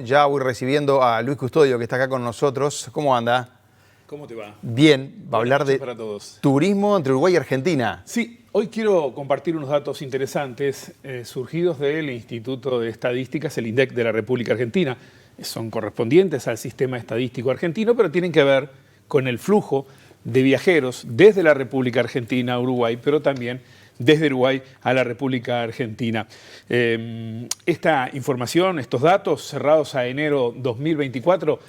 Ya voy recibiendo a Luis Custodio, que está acá con nosotros. ¿Cómo anda? ¿Cómo te va? Bien, va a hablar de para todos. turismo entre Uruguay y Argentina. Sí, hoy quiero compartir unos datos interesantes surgidos del Instituto de Estadísticas, el INDEC de la República Argentina. Son correspondientes al sistema estadístico argentino, pero tienen que ver con el flujo de viajeros desde la República Argentina a Uruguay, pero también desde Uruguay a la República Argentina. Esta información, estos datos cerrados a enero 2024,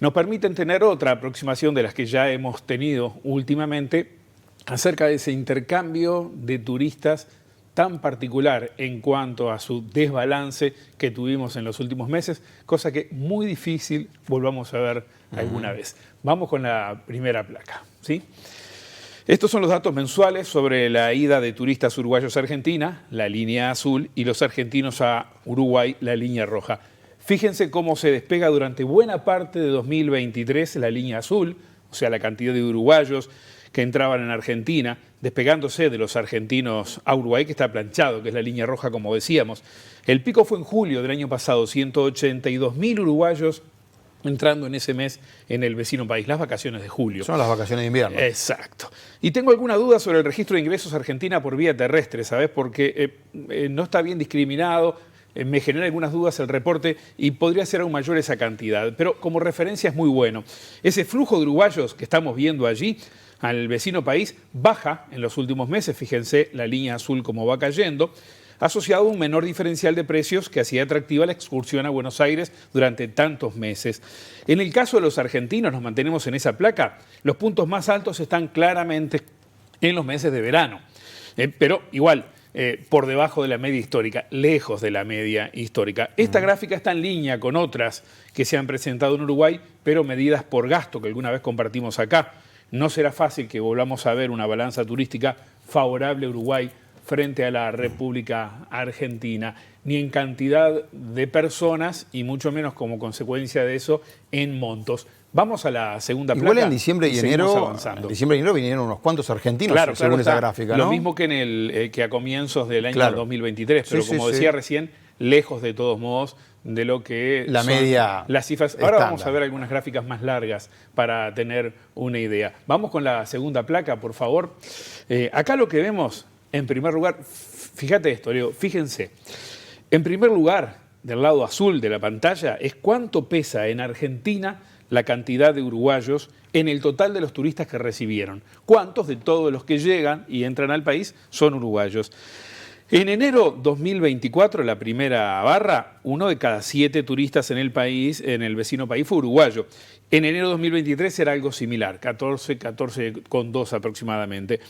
nos permiten tener otra aproximación de las que ya hemos tenido últimamente acerca de ese intercambio de turistas tan particular en cuanto a su desbalance que tuvimos en los últimos meses, cosa que muy difícil volvamos a ver alguna vez. Vamos con la primera placa, ¿sí? Estos son los datos mensuales sobre la ida de turistas uruguayos a Argentina, la línea azul, y los argentinos a Uruguay, la línea roja. Fíjense cómo se despega durante buena parte de 2023 la línea azul, o sea, la cantidad de uruguayos que entraban en Argentina, despegándose de los argentinos a Uruguay, que está planchado, que es la línea roja, como decíamos. El pico fue en julio del año pasado, 182.000 uruguayos entrando en ese mes en el vecino país, las vacaciones de julio. Son las vacaciones de invierno. Exacto. Y tengo alguna duda sobre el registro de ingresos a Argentina por vía terrestre, ¿sabes? Porque no está bien discriminado, me genera algunas dudas el reporte y podría ser aún mayor esa cantidad. Pero como referencia es muy bueno. Ese flujo de uruguayos que estamos viendo allí al vecino país baja en los últimos meses, fíjense la línea azul como va cayendo, asociado a un menor diferencial de precios que hacía atractiva la excursión a Buenos Aires durante tantos meses. En el caso de los argentinos, nos mantenemos en esa placa, los puntos más altos están claramente en los meses de verano, pero igual, por debajo de la media histórica, lejos de la media histórica. Esta gráfica está en línea con otras que se han presentado en Uruguay, pero medidas por gasto, que alguna vez compartimos acá. No será fácil que volvamos a ver una balanza turística favorable a Uruguay frente a la República Argentina, ni en cantidad de personas y mucho menos como consecuencia de eso en montos. Vamos a la segunda placa. Igual en diciembre y enero vinieron unos cuantos argentinos, según esa gráfica, ¿no? Lo mismo que que a comienzos del año 2023, pero como decía recién, lejos de todos modos de lo que la media las cifras. Ahora vamos a ver algunas gráficas más largas para tener una idea. Vamos con la segunda placa, por favor. Acá lo que vemos, en primer lugar, fíjate esto, Leo, fíjense. En primer lugar, del lado azul de la pantalla, es cuánto pesa en Argentina la cantidad de uruguayos en el total de los turistas que recibieron. ¿Cuántos de todos los que llegan y entran al país son uruguayos? En enero 2024, la primera barra, 1 de cada 7 turistas en el país, en el vecino país, fue uruguayo. En enero 2023 era algo similar, 14,2 aproximadamente.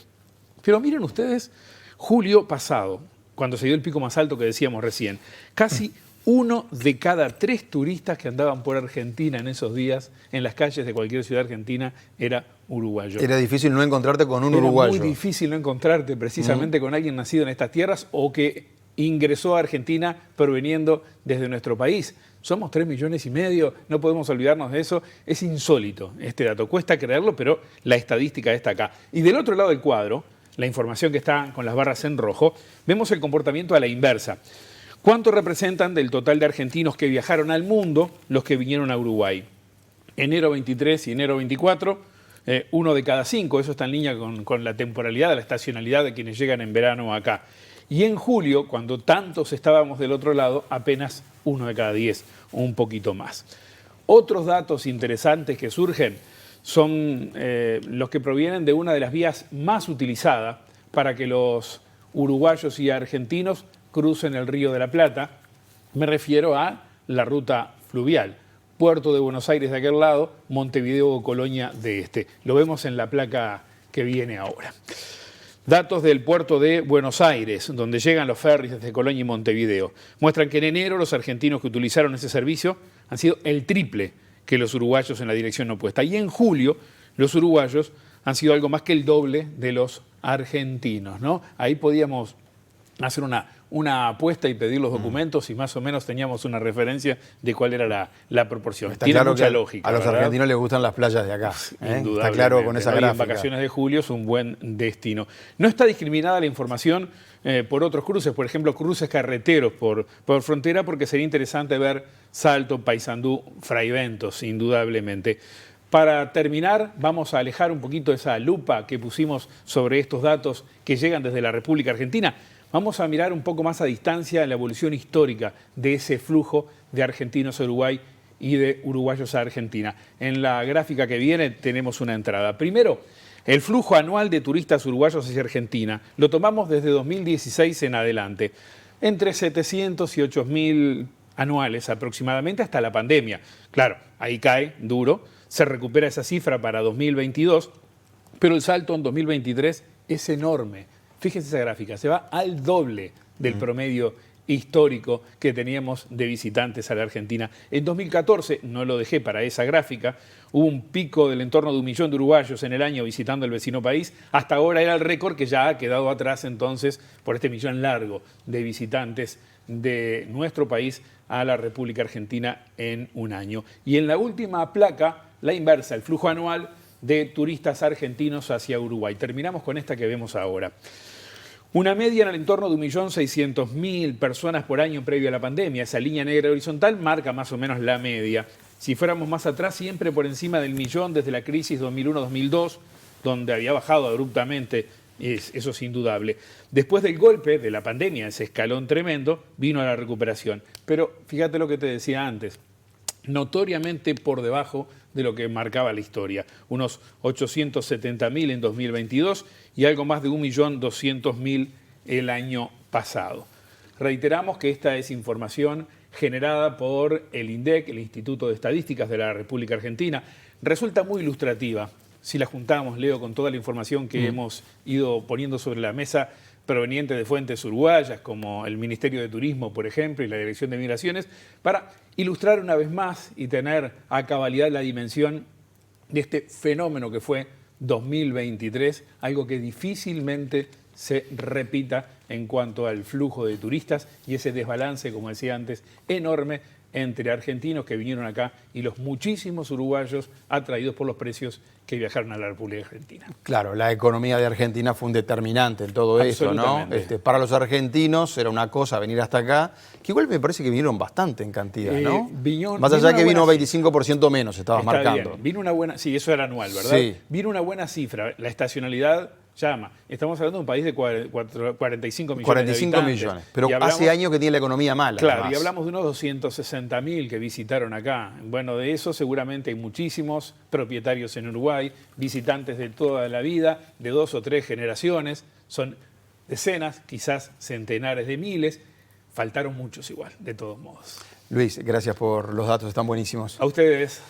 Pero miren ustedes, julio pasado, cuando se dio el pico más alto que decíamos recién, casi 1 de cada 3 turistas que andaban por Argentina en esos días, en las calles de cualquier ciudad argentina, era uruguayo. Era difícil no encontrarte con un uruguayo. Era muy difícil no encontrarte precisamente con alguien nacido en estas tierras o que ingresó a Argentina proveniendo desde nuestro país. Somos 3,5 millones, no podemos olvidarnos de eso. Es insólito este dato, cuesta creerlo, pero la estadística está acá. Y del otro lado del cuadro, la información que está con las barras en rojo, vemos el comportamiento a la inversa. ¿Cuánto representan del total de argentinos que viajaron al mundo los que vinieron a Uruguay? Enero 23 y enero 24, 1 de cada 5, eso está en línea con la temporalidad, la estacionalidad de quienes llegan en verano acá. Y en julio, cuando tantos estábamos del otro lado, apenas 1 de cada 10, un poquito más. Otros datos interesantes que surgen son los que provienen de una de las vías más utilizadas para que los uruguayos y argentinos crucen el Río de la Plata. Me refiero a la ruta fluvial. Puerto de Buenos Aires de aquel lado, Montevideo o Colonia de este. Lo vemos en la placa que viene ahora. Datos del puerto de Buenos Aires, donde llegan los ferries desde Colonia y Montevideo, muestran que en enero los argentinos que utilizaron ese servicio han sido el triple que los uruguayos en la dirección opuesta. Y en julio los uruguayos han sido algo más que el doble de los argentinos, ¿no? Ahí podíamos hacer una apuesta y pedir los documentos y más o menos teníamos una referencia de cuál era la proporción. Está Tiene claro mucha que lógica. A los ¿verdad? argentinos les gustan las playas de acá. Está claro con esa ¿no? gráfica. Y en vacaciones de julio es un buen destino. No está discriminada la información por otros cruces, por ejemplo, cruces carreteros por frontera, porque sería interesante ver Salto, Paysandú, Fraiventos, indudablemente. Para terminar, vamos a alejar un poquito esa lupa que pusimos sobre estos datos que llegan desde la República Argentina. Vamos a mirar un poco más a distancia la evolución histórica de ese flujo de argentinos a Uruguay y de uruguayos a Argentina. En la gráfica que viene tenemos una entrada. Primero, el flujo anual de turistas uruguayos hacia Argentina. Lo tomamos desde 2016 en adelante. Entre 700 y 8.000 anuales aproximadamente hasta la pandemia. Claro, ahí cae duro. Se recupera esa cifra para 2022, pero el salto en 2023 es enorme. Fíjense esa gráfica, se va al doble del promedio histórico que teníamos de visitantes a la Argentina. En 2014, no lo dejé para esa gráfica, hubo un pico del entorno de 1 millón de uruguayos en el año visitando el vecino país. Hasta ahora era el récord que ya ha quedado atrás entonces por este millón largo de visitantes de nuestro país a la República Argentina en un año. Y en la última placa, la inversa, el flujo anual de turistas argentinos hacia Uruguay. Terminamos con esta que vemos ahora. Una media en el entorno de 1.600.000 personas por año previo a la pandemia. Esa línea negra horizontal marca más o menos la media. Si fuéramos más atrás, siempre por encima del millón desde la crisis 2001-2002, donde había bajado abruptamente, eso es indudable. Después del golpe de la pandemia, ese escalón tremendo, vino a la recuperación. Pero fíjate lo que te decía antes, notoriamente por debajo de lo que marcaba la historia. Unos 870.000 en 2022 y algo más de 1.200.000 el año pasado. Reiteramos que esta es información generada por el INDEC, el Instituto de Estadísticas de la República Argentina. Resulta muy ilustrativa. Si la juntamos, Leo, con toda la información que hemos ido poniendo sobre la mesa, proveniente de fuentes uruguayas, como el Ministerio de Turismo, por ejemplo, y la Dirección de Migraciones, para ilustrar una vez más y tener a cabalidad la dimensión de este fenómeno que fue 2023, algo que difícilmente se repita en cuanto al flujo de turistas y ese desbalance, como decía antes, enorme entre argentinos que vinieron acá y los muchísimos uruguayos atraídos por los precios que viajaron a la República Argentina. Claro, la economía de Argentina fue un determinante en todo esto, ¿no? Para los argentinos era una cosa venir hasta acá, que igual me parece que vinieron bastante en cantidad, ¿no? Más allá que vino 25% menos, estabas marcando. Bien. Vino una buena, sí, eso era anual, ¿verdad? Sí. Vino una buena cifra, la estacionalidad llama. Estamos hablando de un país de 45 millones 45 de habitantes. Millones, pero hablamos, hace años que tiene la economía mala. Claro, además. Y hablamos de unos 260.000 que visitaron acá. Bueno, de eso seguramente hay muchísimos propietarios en Uruguay, visitantes de toda la vida, de 2 o 3 generaciones. Son decenas, quizás centenares de miles. Faltaron muchos igual, de todos modos. Luis, gracias por los datos, están buenísimos. A ustedes.